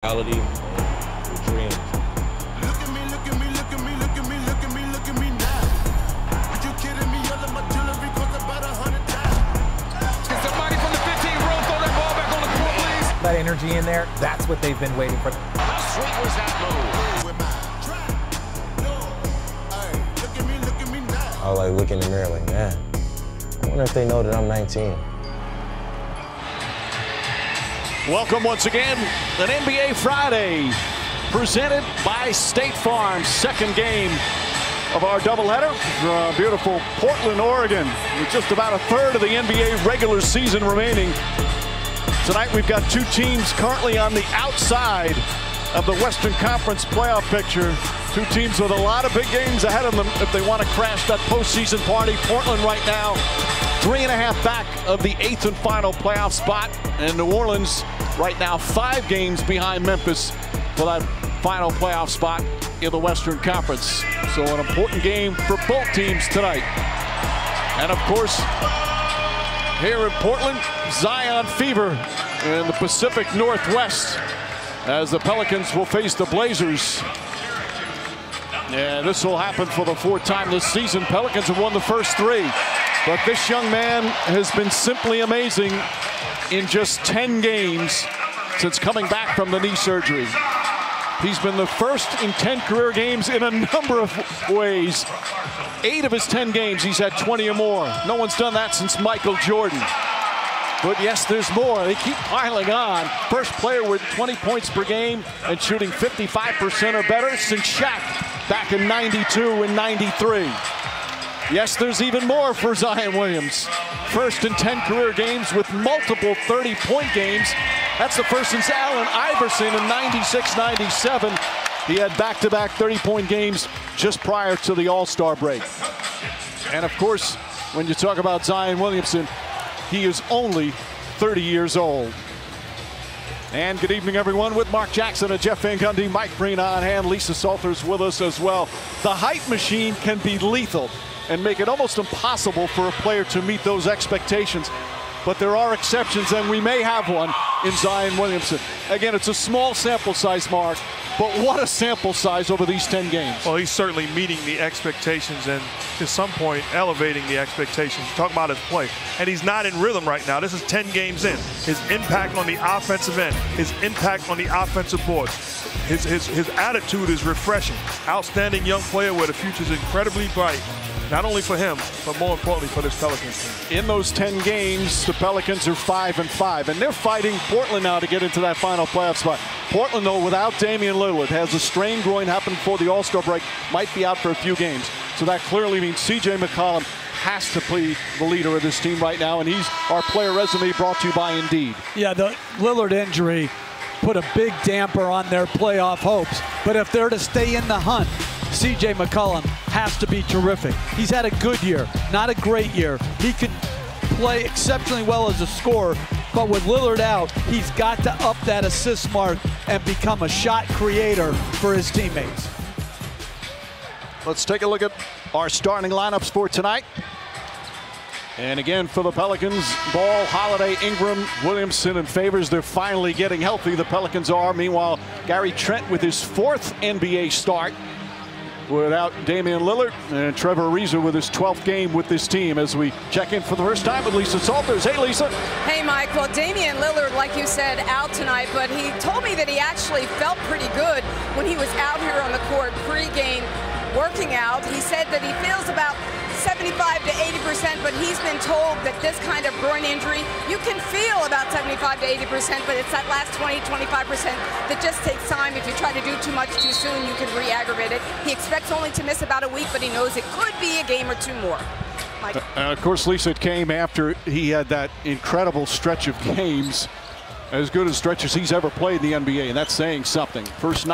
reality and your dreams. Look at me, look at me, look at me, look at me, look at me, look at me now. Are you kidding me? All of my jewelry cost about 100 times. Get somebody from the 15 row, throw that ball back on the court, please. That energy in there, that's what they've been waiting for. How sweet was that move? With my trap. No. Hey, look at me, look at me now. I was like looking in the mirror like, man, I wonder if they know that I'm 19. Welcome once again, an NBA Friday presented by State Farm. Second game of our doubleheader from beautiful Portland, Oregon, with just about a third of the NBA regular season remaining. Tonight we've got two teams currently on the outside of the Western Conference playoff picture. Two teams with a lot of big games ahead of them if they want to crash that postseason party. Portland right now 3.5 back of the 8th and final playoff spot, and New Orleans right now 5 games behind Memphis for that final playoff spot in the Western Conference. So an important game for both teams tonight. And of course, here in Portland, Zion fever in the Pacific Northwest as the Pelicans will face the Blazers. Yeah, this will happen for the 4th time this season. Pelicans have won the first 3. But this young man has been simply amazing in just 10 games since coming back from the knee surgery. He's been the first in 10 career games in a number of ways. 8 of his 10 games, he's had 20 or more. No one's done that since Michael Jordan. But yes, there's more. They keep piling on. First player with 20 points per game and shooting 55% or better since Shaq back in 92 and 93. Yes, there's even more for Zion Williams. First in 10 career games with multiple 30-point games. That's the first since Allen Iverson in 96-97. He had back-to-back 30-point games just prior to the All-Star break. And of course, when you talk about Zion Williamson, he is only 30 years old. And good evening, everyone, with Mark Jackson and Jeff Van Gundy, Mike Breen on hand, Lisa Salters with us as well. The hype machine can be lethal and make it almost impossible for a player to meet those expectations. But there are exceptions, and we may have one in Zion Williamson. Again, it's a small sample size, Mark, but what a sample size over these 10 games. Well, he's certainly meeting the expectations and at some point elevating the expectations. Talk about his play. And he's not in rhythm right now. This is 10 games in. His impact on the offensive end, his impact on the offensive boards, his attitude is refreshing. Outstanding young player where the future is incredibly bright. Not only for him, but more importantly for this Pelicans team. In those 10 games, the Pelicans are 5-5, and they're fighting Portland now to get into that final playoff spot. Portland, though, without Damian Lillard, has a strained groin happened before the All-Star break, might be out for a few games. So that clearly means C.J. McCollum has to be the leader of this team right now, and he's our player resume brought to you by Indeed. Yeah, the Lillard injury put a big damper on their playoff hopes, but if they're to stay in the hunt, C.J. McCollum has to be terrific. He's had a good year, not a great year. He could play exceptionally well as a scorer, but with Lillard out, he's got to up that assist mark and become a shot creator for his teammates. Let's take a look at our starting lineups for tonight. And again, for the Pelicans, Ball, Holiday, Ingram, Williamson, and Favors. They're finally getting healthy, the Pelicans are. Meanwhile, Gary Trent with his 4th NBA start without Damian Lillard, and Trevor Ariza with his 12th game with this team as we check in for the first time with Lisa Salters. Hey, Lisa. Hey, Mike. Well, Damian Lillard, like you said, out tonight, but he told me that he actually felt pretty good when he was out here on the court pre-game working out. He said that he feels about 75 to 80%, but he's been told that this kind of groin injury, you can feel about 75 to 80%, but it's that last 20, 25% that just takes time. If you try to do too much too soon, you can re-aggravate it. He expects only to miss about a week, but he knows it could be a game or 2 more. Of course, Lisa, it came after he had that incredible stretch of games, as good a stretch as he's ever played in the NBA, and that's saying something. First